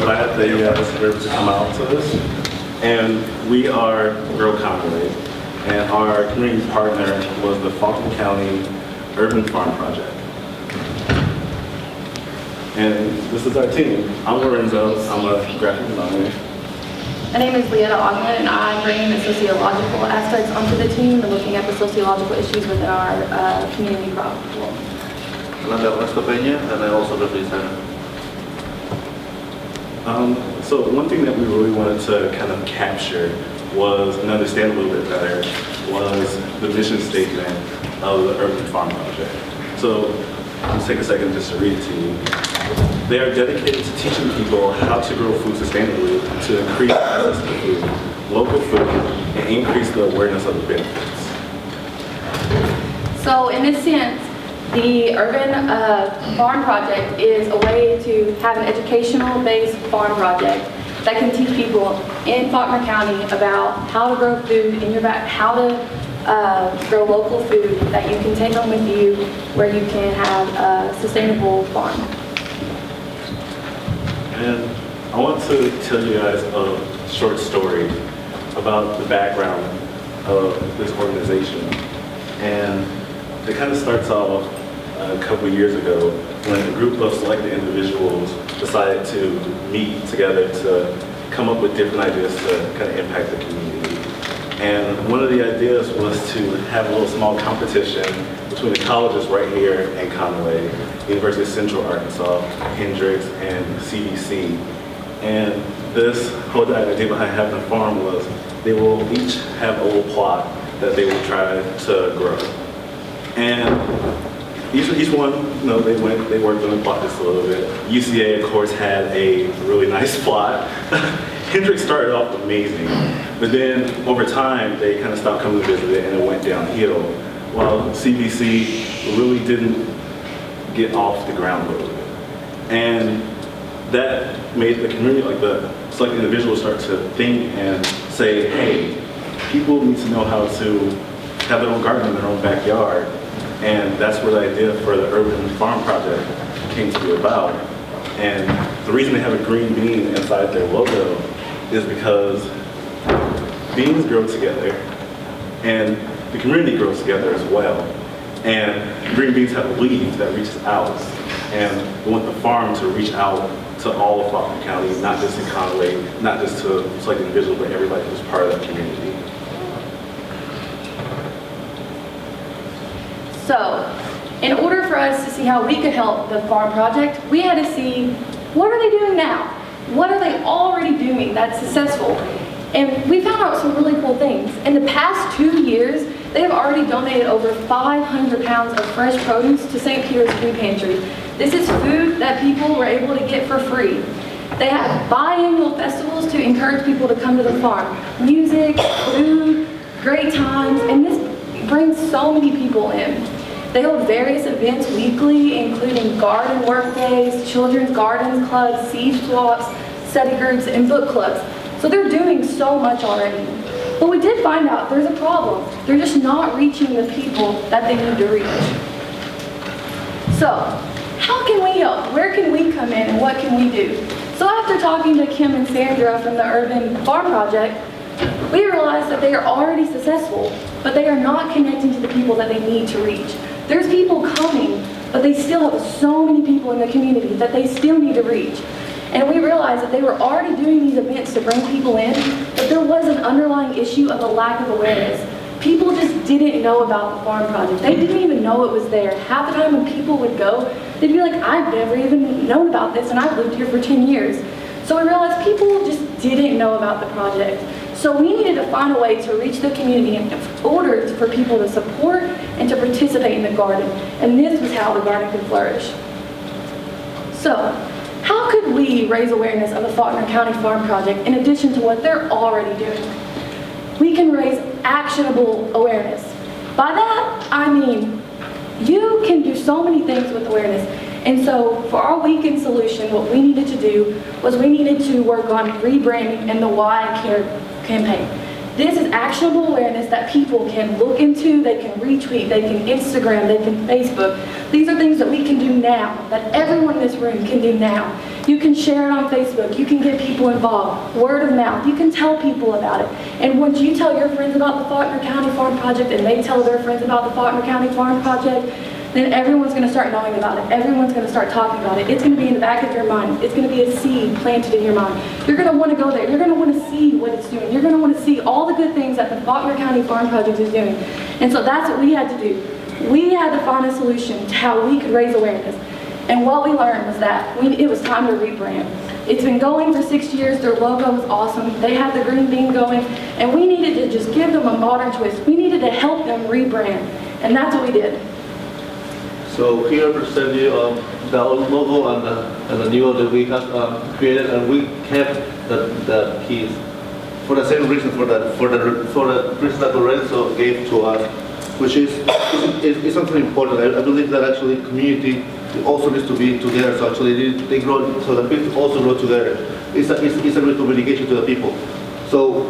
Glad that you guys were able to come out to this. And we are Grow Conway, and our community partner was the Fulton County Urban Farm Project. And this is our team. I'm Lorenzo, I'm a graphic designer. My name is Leetta Ogden, and I'm bringing the sociological aspects onto the team and looking at the sociological issues within our community problem. And I'm Ernesto Peña, and I also represent. So one thing that we really wanted to kind of capture was, and understand a little bit better, was the mission statement of the Urban Farm Project. So let's take a second just to read it to you. They are dedicated to teaching people how to grow food sustainably, to increase access to food, local food, and increase the awareness of the benefits. So in this sense, the Urban Farm Project is a way to have an educational-based farm project that can teach people in Faulkner County about how to grow food in your back, how to grow local food that you can take home with you, where you can have a sustainable farm. And I want to tell you guys a short story about the background of this organization. And it kind of starts off a couple years ago when a group of selected individuals decided to meet together to come up with different ideas to kind of impact the community. And one of the ideas was to have a little small competition between the colleges right here in Conway, University of Central Arkansas, Hendrix, and CBC. And this whole idea behind having a farm was they will each have a little plot that they will try to grow. And each one, you know, they worked on the plot just a little bit. UCA, of course, had a really nice plot. Hendrix started off amazing, but then over time, they kind of stopped coming to visit it and it went downhill. While CBC really didn't get off the ground a little bit. And that made the community, like the selected individuals, start to think and say, hey, people need to know how to have their own garden in their own backyard. And that's where the idea for the Urban Farm Project came to be about. And the reason they have a green bean inside their logo is because beans grow together and the community grows together as well. And green beans have a leaf that reaches out. And we want the farm to reach out to all of Faulkner County, not just in Conway, not just to selected individuals, but everybody who's part of that community. So, in order for us to see how we could help the farm project, we had to see, what are they doing now? What are they already doing that's successful? And we found out some really cool things. In the past 2 years, they have already donated over 500 pounds of fresh produce to St. Peter's Food Pantry. This is food that people were able to get for free. They have biannual festivals to encourage people to come to the farm. Music, food, great times, and this brings so many people in. They hold various events weekly, including garden work days, children's gardens clubs, seed swaps, study groups, and book clubs. So they're doing so much already. But we did find out there's a problem. They're just not reaching the people that they need to reach. So, how can we help? Where can we come in and what can we do? So after talking to Kim and Sandra from the Urban Farm Project, we realized that they are already successful, but they are not connecting to the people that they need to reach. There's people coming, but they still have so many people in the community that they still need to reach. And we realized that they were already doing these events to bring people in, but there was an underlying issue of a lack of awareness. People just didn't know about the farm project. They didn't even know it was there. Half the time when people would go, they'd be like, I've never even known about this and I've lived here for 10 years. So we realized people just didn't know about the project. So we needed to find a way to reach the community in order for people to support and to participate in the garden. And this was how the garden could flourish. So, how could we raise awareness of the Faulkner County Farm Project in addition to what they're already doing? We can raise actionable awareness. By that, I mean, you can do so many things with awareness. And so for our weekend solution, what we needed to do was we needed to work on rebranding and the Why I Care campaign. This is actionable awareness that people can look into, they can retweet, they can Instagram, they can Facebook. These are things that we can do now, that everyone in this room can do now. You can share it on Facebook, you can get people involved, word of mouth, you can tell people about it. And once you tell your friends about the Faulkner County Farm Project and they tell their friends about the Faulkner County Farm Project, then everyone's going to start knowing about it. Everyone's going to start talking about it. It's going to be in the back of your mind. It's going to be a seed planted in your mind. You're going to want to go there. You're going to want to see what it's doing. You're going to want to see all the good things that the Faulkner County Farm Project is doing. And so that's what we had to do. We had to find a solution to how we could raise awareness. And what we learned was that it was time to rebrand. It's been going for 6 years. Their logo was awesome. They had the green bean going. And we needed to just give them a modern twist. We needed to help them rebrand. And that's what we did. So here I present you the old logo and the new one that we have created, and we kept the keys for the same reason for the reason that Lorenzo gave to us, which is something important. I believe that actually community also needs to be together. So actually they grow, so the people also grow together. It's a real communication to the people. So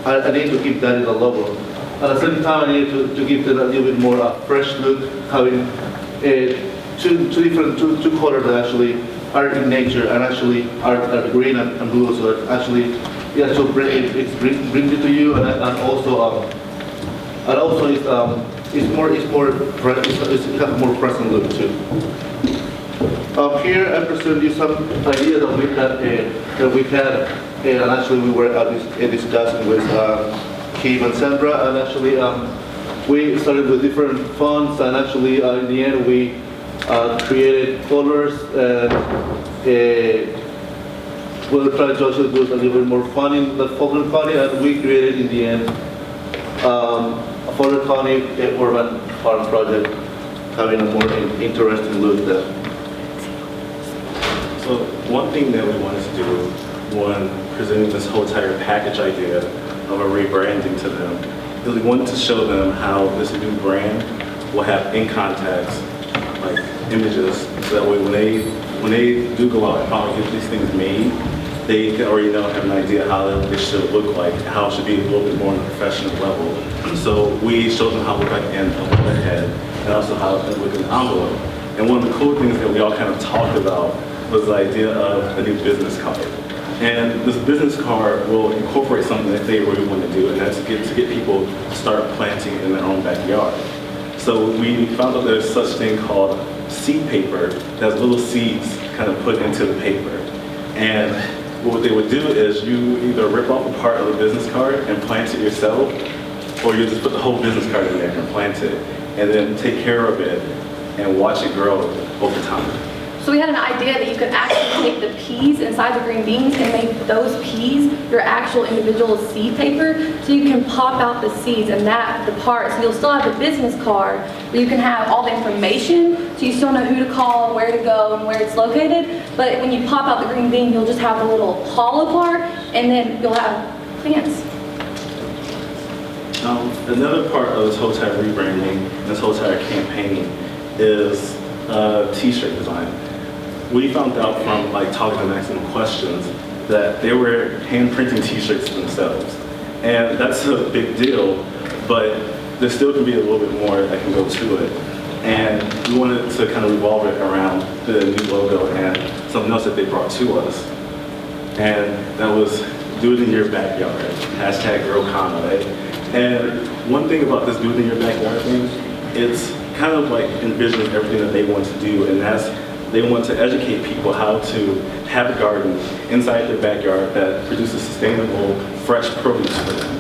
I need to keep that in the logo. At the same time, I need to give it a little bit more fresh look, having two colors that actually are in nature and actually are green and blue. So it actually brings it to you, and also it has a more present look too. Here I present you some ideas that we had, and actually we were discussing with Kim and Sandra, and actually we started with different fonts, and actually in the end we created colors, and we'll try to also do a little bit more fun in the Faulkner County, and we created in the end a Faulkner County urban farm project, having a more interesting look there. So one thing that we wanted to do when presenting this whole entire package idea of a rebranding to them is we wanted to show them how this new brand will have in context like images, so that way when they do go out and finally get these things made, they can already have an idea how it should look like, how it should be a little bit more on a professional level. So we showed them how it looked like in a letterhead, and also how it looked in an envelope. And one of the cool things that we all kind of talked about was the idea of a new business card. And this business card will incorporate something that they really want to do, and that's to get people to start planting in their own backyard. So we found out there's such thing called seed paper that's little seeds kind of put into the paper. And what they would do is you either rip off a part of the business card and plant it yourself, or you just put the whole business card in there and plant it, and then take care of it and watch it grow over time. So we had an idea that you could actually take the peas inside the green beans and make those peas your actual individual seed paper, so you can pop out the seeds and the parts. So you'll still have the business card, but you can have all the information, so you still know who to call and where to go and where it's located. But when you pop out the green bean, you'll just have the little hollow part, and then you'll have plants. Another part of this whole entire rebranding, this whole entire campaign, is t-shirt design. We found out from talking to Maximum Questions that they were hand printing t-shirts themselves. And that's a big deal, but there still can be a little bit more that can go to it. And we wanted to kind of revolve it around the new logo and something else that they brought to us. And that was do it in your backyard, hashtag Grow Conway. And one thing about this do it in your backyard thing, it's kind of envisioning everything that they want to do, and that's they want to educate people how to have a garden inside their backyard that produces sustainable, fresh produce for them.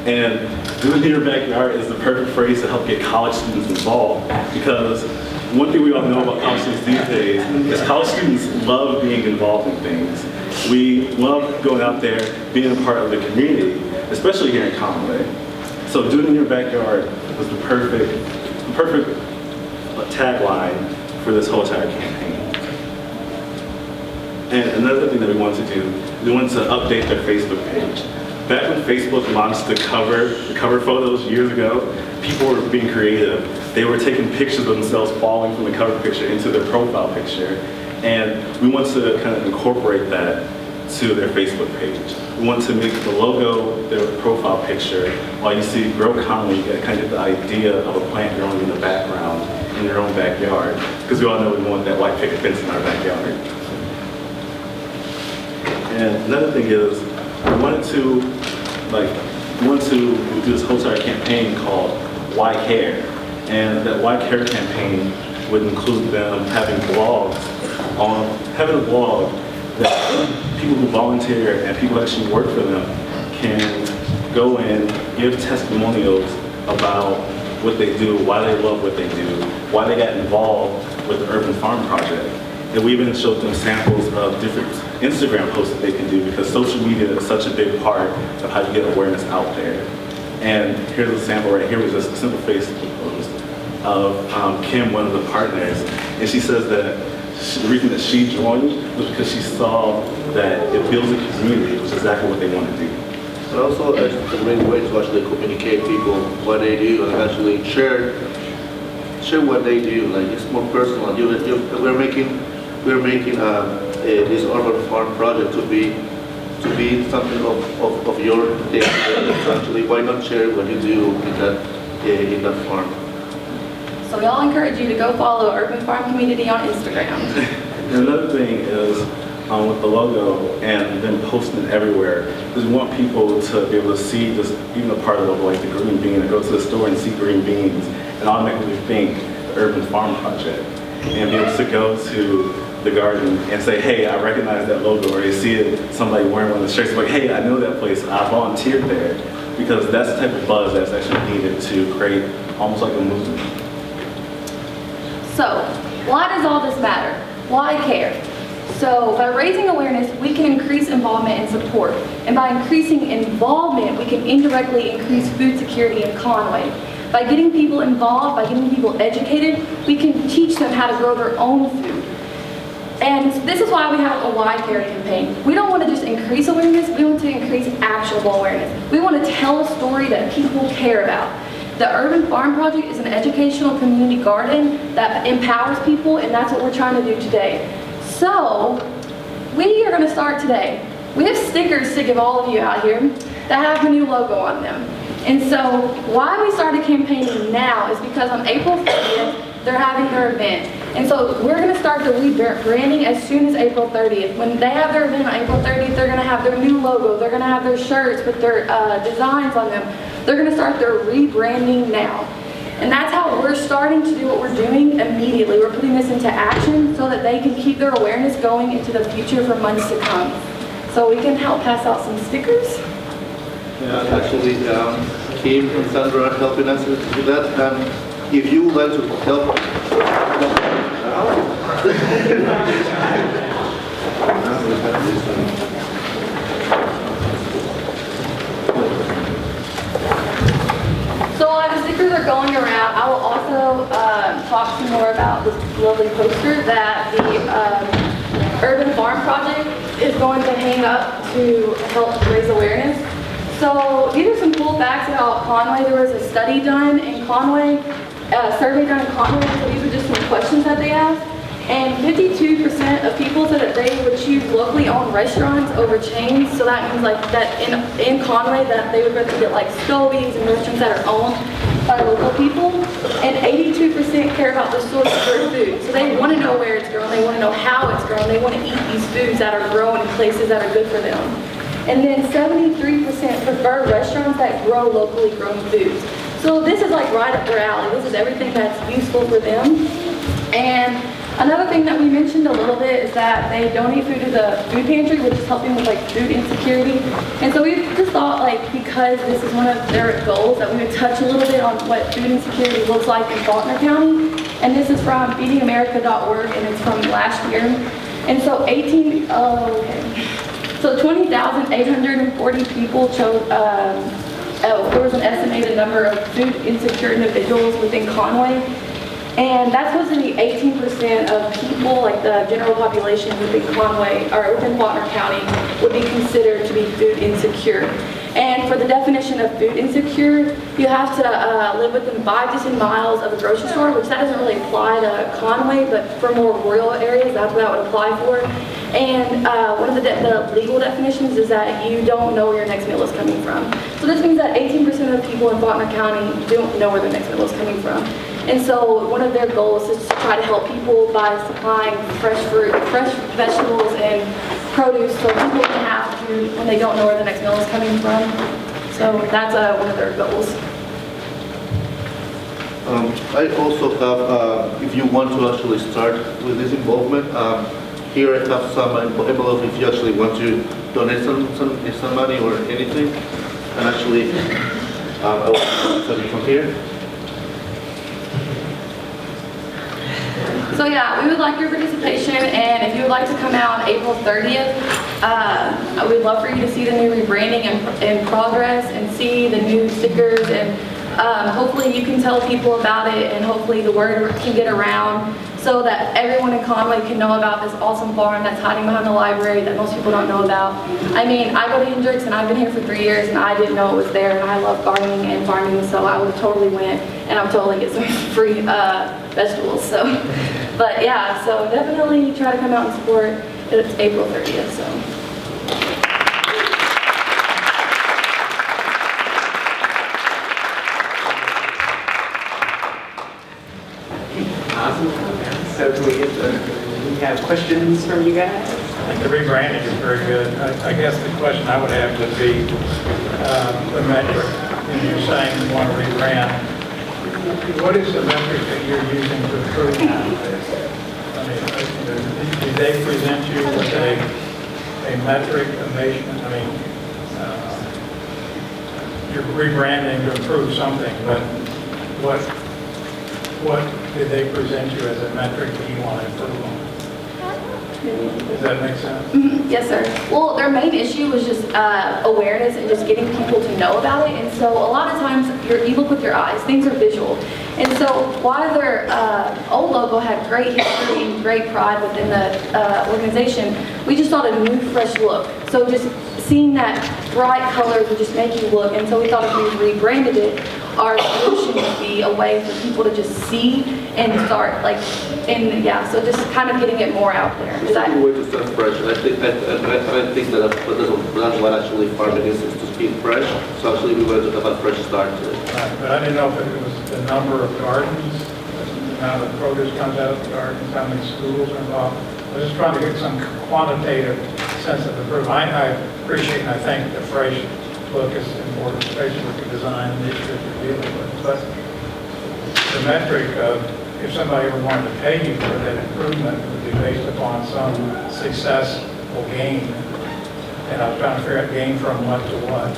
And do it in your backyard is the perfect phrase to help get college students involved, because one thing we all know about college students these days is college students love being involved in things. We love going out there, being a part of the community, especially here in Conway. So do it in your backyard was the perfect tagline for this whole entire campaign. And another thing that we wanted to do, we wanted to update their Facebook page. Back when Facebook launched the cover photos years ago, people were being creative. They were taking pictures of themselves falling from the cover picture into their profile picture. And we want to kind of incorporate that to their Facebook page. We want to make the logo their profile picture. While you see Grow Conway, you get kind of the idea of a plant growing in the background in your own backyard, because we all know we want that white picket fence in our backyard. And another thing is, we wanted to do this whole entire campaign called Why Care? And that Why Care campaign would include them having a blog that people who volunteer and people who actually work for them can go in, give testimonials about what they do, why they love what they do, why they got involved with the Urban Farm Project. And we even showed them samples of different Instagram posts that they can do, because social media is such a big part of how you get awareness out there. And here's a sample right here, was just a simple Facebook post of Kim, one of the partners. And she says that the reason that she joined was because she saw that it builds a community, which is exactly what they want to do. And also, it's a great way to actually communicate people what they do and actually share what they do. Like, it's more personal. We're making this urban farm project to be something of your day. Actually, why not share what you do in that farm? So we all encourage you to go follow Urban Farm Community on Instagram. And another thing is, with the logo and then posting it everywhere, is we want people to be able to see just even a part of the logo, like the green bean, and go to the store and see green beans and automatically think the Urban Farm Project, and be able to go to the garden and say, hey, I recognize that logo, or you see somebody wearing one of the shirts, like, hey, I know that place, I volunteered there, because that's the type of buzz that's actually needed to create almost like a movement. So, why does all this matter? Why care? So, by raising awareness, we can increase involvement and support. And by increasing involvement, we can indirectly increase food security in Conway. By getting people involved, by getting people educated, we can teach them how to grow their own food. And this is why we have a Why Care campaign. We don't want to just increase awareness, we want to increase actionable awareness. We want to tell a story that people care about. The Urban Farm Project is an educational community garden that empowers people, and that's what we're trying to do today. So, we are going to start today. We have stickers to give all of you out here that have the new logo on them. And so, why we started campaigning now is because on April 30th, they're having their event. And so we're going to start the rebranding as soon as April 30th. When they have their event on April 30th, they're going to have their new logo. They're going to have their shirts with their designs on them. They're going to start their rebranding now. And that's how we're starting to do what we're doing immediately. We're putting this into action so that they can keep their awareness going into the future for months to come. So we can help pass out some stickers. Yeah, actually, Kim and Sandra are helping us with that. If you would like to help, So while the stickers are going around, I will also talk some more about this lovely poster that the Urban Farm Project is going to hang up to help raise awareness. So these are some cool facts about Conway. There was a study done in Conway, a survey done in Conway, so these are just some questions that they asked. And 52% of people said that they would choose locally owned restaurants over chains. So that means like that in Conway that they would rather get like Scobies and restaurants that are owned by local people. And 82% care about the source of their food. So they want to know where it's grown, they want to know how it's grown, they want to eat these foods that are grown in places that are good for them. And then 73% prefer restaurants that grow locally grown foods. So this is like right up their alley. This is everything that's useful for them. And another thing that we mentioned a little bit is that they donate food to the food pantry, which is helping with like food insecurity. And so we just thought like, because this is one of their goals, that we would touch a little bit on what food insecurity looks like in Faulkner County. And this is from feedingamerica.org, and it's from last year. And so 20,840 people chose, there was an estimated number of food insecure individuals within Conway. And that's supposed to be 18% of people, like the general population within Conway, or within Faulkner County, would be considered to be food insecure. And for the definition of food insecure, you have to live within 5 to 10 miles of a grocery store, which that doesn't really apply to Conway, but for more rural areas, that's what that would apply for. And one of the the legal definitions is that you don't know where your next meal is coming from. So this means that 18% of people in Faulkner County don't know where their next meal is coming from. And so one of their goals is to try to help people by supplying fresh fruit, fresh vegetables, and produce so people can have food when they don't know where the next meal is coming from. So that's one of their goals. I also have, if you want to actually start with this involvement, here I have some envelope if you actually want to donate some money or anything. And actually, I will tell you from here. So yeah, we would like your participation, and if you would like to come out on April 30th, we'd love for you to see the new rebranding in progress and see the new stickers, and hopefully you can tell people about it, and hopefully the word can get around so that everyone in Conway can know about this awesome farm that's hiding behind the library that most people don't know about. I mean, I go to Hendricks and I've been here for 3 years and I didn't know it was there, and I love gardening and farming, so I would totally went and I'm totally get some free vegetables. So, but yeah, so definitely try to come out and support. It's April 30th, so. Awesome. So do we have questions from you guys? I think the rebranding is very good. I guess the question I would have would be the metric. When you're saying you want to rebrand, what is the metric that you're using to improve now? I mean, do they present you with a metric, a measurement? I mean, you're rebranding to improve something, but what did they present you as a metric that you want to improve on? Does that make sense? Mm-hmm. Yes, sir. Well, their main issue was just awareness and just getting people to know about it. And so a lot of times you look with your eyes, things are visual. And so while their old logo had great history and great pride within the organization, we just thought a new, fresh look. So just seeing that bright colors would just make you look. And so we thought if we rebranded it, our solution would be a way for people to just see and start so just kind of getting it more out there. It's a way to start fresh. I think that's what actually farming is to speak fresh. So actually we wanted to have a fresh start to it. Right, but I didn't know if it was the number of gardens, the amount of produce comes out of the gardens, how many schools are involved. I was just trying to get some quantitative sense of improvement. I appreciate and I think the fresh look is important, especially with the design initiative you're dealing with. But the metric of if somebody ever wanted to pay you for that improvement would be based upon some successful gain. And I was trying to figure out gain from what to what.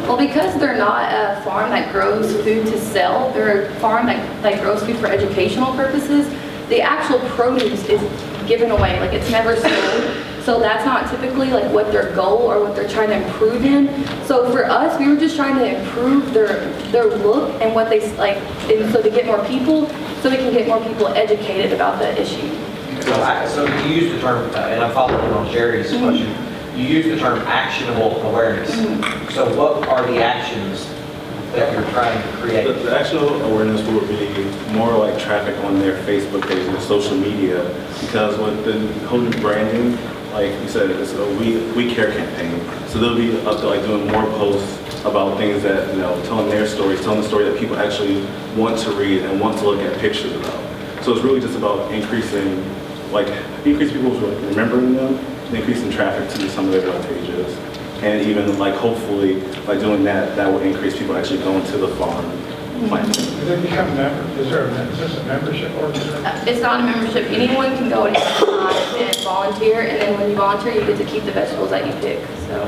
Well, because they're not a farm that grows food to sell, they're a farm that grows food for educational purposes, the actual produce is given away, like it's never sold. So that's not typically like what their goal or what they're trying to improve in. So for us, we were just trying to improve their look and what they like, and so to get more people, so we can get more people educated about the issue. So you use the term, and I'm following on Sherry's question, you use the term actionable awareness. So what are the actions that you're trying to create? The actual awareness would be more like traffic on their Facebook page and their social media, because with the whole new branding, like you said, it's a We Care campaign. So they'll be up to like doing more posts about things that, telling their stories, telling the story that people actually want to read and want to look at pictures about. So it's really just about increasing people's remembering them, increasing traffic to some of their web pages. And even hopefully by doing that, that will increase people actually going to the farm. Does it become is this a membership organization? It's not a membership. Anyone can go at any time and volunteer, and then when you volunteer, you get to keep the vegetables that you pick. So,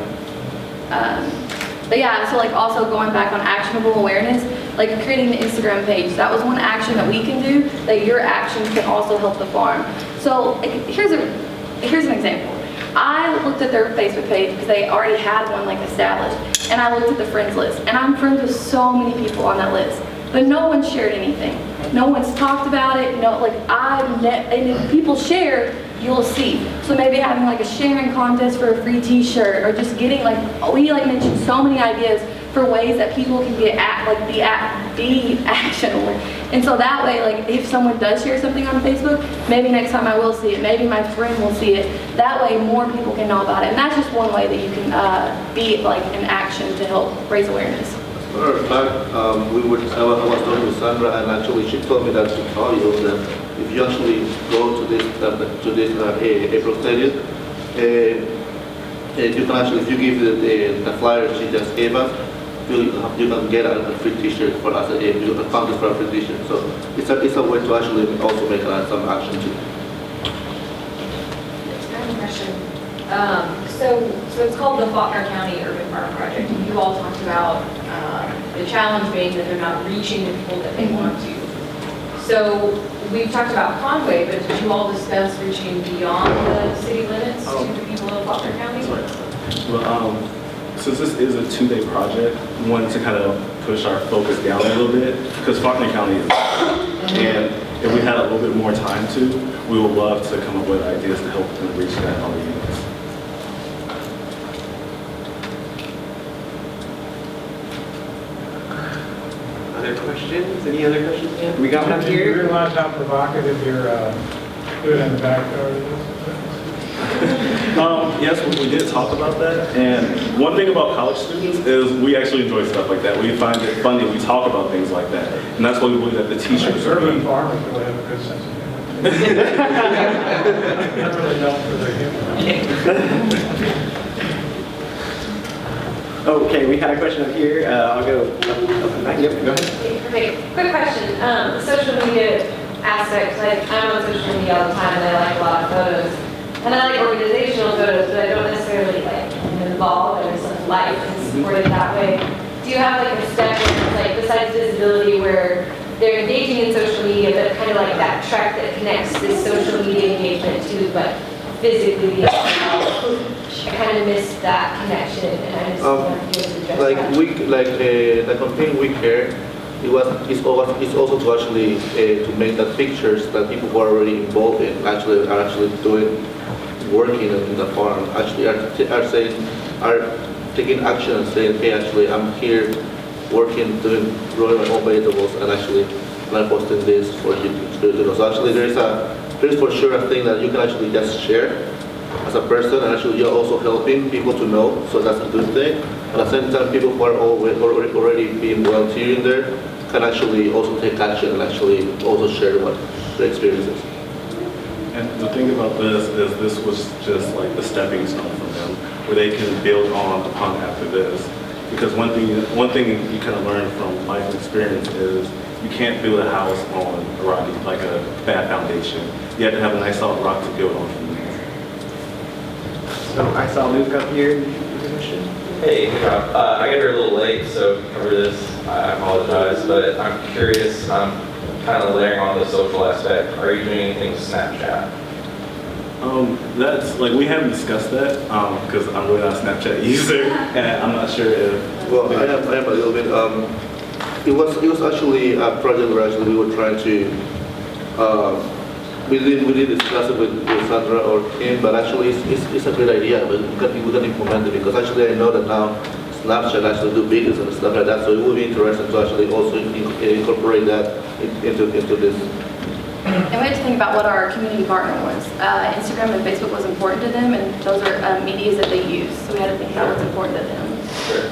but yeah, so also going back on actionable awareness, like creating the Instagram page, that was one action that we can do, that your actions can also help the farm. So here's an example. I looked at their Facebook page because they already had one established, and I looked at the friends list, and I'm friends with so many people on that list, but no one shared anything. No one's talked about it. And if people share, you'll see. So maybe having like a sharing contest for a free t-shirt, or just getting like, we like mentioned so many ideas for ways that people can get be actionable. And so that way, like if someone does share something on Facebook, maybe next time I will see it, maybe my friend will see it. That way more people can know about it. And that's just one way that you can be like an action to help raise awareness. Matter of fact, I was talking with Sandra, and actually she told me that to tell you that if you actually go to this April 30th, you can actually, if you give the flyer she just gave us, you can get a free T-shirt for us. You can contest for a free T-shirt. So it's a way to actually also make some action too. I have a question. So it's called the Faulkner County Urban Farm Project. And you all talked about the challenge being that they're not reaching the people that they want to. So we've talked about Conway, but did you all discuss reaching beyond the city limits to the people of Faulkner County? Well, since this is a 2-day project, we wanted to kind of push our focus down a little bit, because Faulkner County is, and if we had a little bit more time to, we would love to come up with ideas to help them reach that audience. Other questions? Any other questions? Yeah. We got one Did you here. realize how provocative your food in the backyard is? Yes, we did talk about that. And one thing about college students is we actually enjoy stuff like that. We find it funny. We talk about things like that. And that's why we believe that the t-shirts are Urban farmers really have a good sense of humor. They're really known for their humor. Okay, we had a question up here. I'll go up and back. Yep, go ahead. Okay, quick question. The social media aspect, like I'm on social media all the time and I like a lot of photos. And I like organizational photos, but I don't necessarily like involve in some life and support it that way. Do you have like a step where it's like, besides visibility, where they're engaging in social media, but kind of like that track that connects this social media engagement to like physically being I kind of missed that connection, and I just wanted to address that. The campaign We Care, it's also to actually to make that pictures that people who are already involved in are actually working in the farm are taking action and saying, hey, actually I'm here working, growing my own vegetables, and actually I'm posting this for you to do. So actually there's for sure a thing that you can actually just share as a person, and actually you're also helping people to know, so that's a good thing. At the same time, people who are already being volunteering there can actually also take action and actually also share what their experiences. And the thing about this is this was just like the stepping stone for them, where they can build upon after this. Because one thing you kind of learn from life experience is you can't build a house on a rocky, like a bad foundation. You have to have a nice solid rock to build on from there. So I saw Luke up here. Did you have a question? Hey, good job. I got here a little late, so to cover this, I apologize, but I'm curious, kind of layering on the social aspect, are you doing anything with Snapchat? That's like, we haven't discussed that because I'm really not a Snapchat user, and I'm not sure if. Well, I am a little bit. It was actually a project where actually we were trying to. We didn't discuss it with Sandra or Kim, but actually it's a great idea. But we can implement it, because actually I know that now Snapchat actually do videos and stuff like that. So it would be interesting to actually also incorporate that into this. And we had to think about what our community partner was. Instagram and Facebook was important to them, and those are medias that they use. So we had to think about what's important to them. Sure.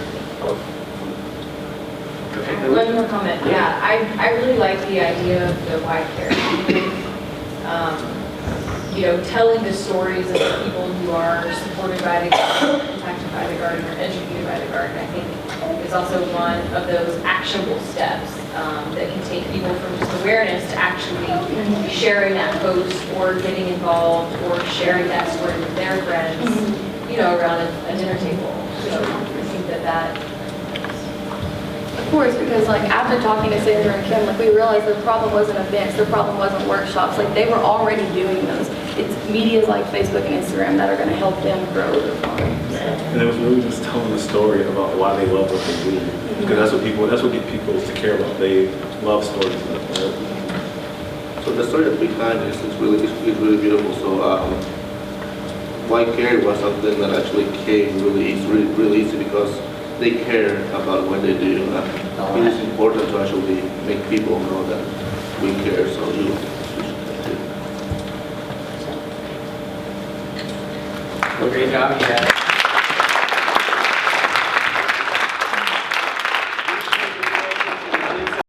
One more comment. Yeah, I really like the idea of the wide care. Telling the stories of the people who are supported by the garden, impacted by the garden, or educated by the garden, I think is also one of those actionable steps that can take people from just awareness to actually sharing that post or getting involved or sharing that story with their friends, around a dinner table. So I think that Of course, because like after talking to Sandra and Kim, like we realized their problem wasn't events, their problem wasn't workshops. Like they were already doing those. It's medias like Facebook and Instagram that are going to help them grow their farm. And it was really just telling the story about why they love what they do. Because that's what get people to care about. They love stories like that. So the story that's behind this is really beautiful. So why care was something that actually came really easy because they care about what they do. It is important to actually make people know that we care. So you Well, great job, you guys.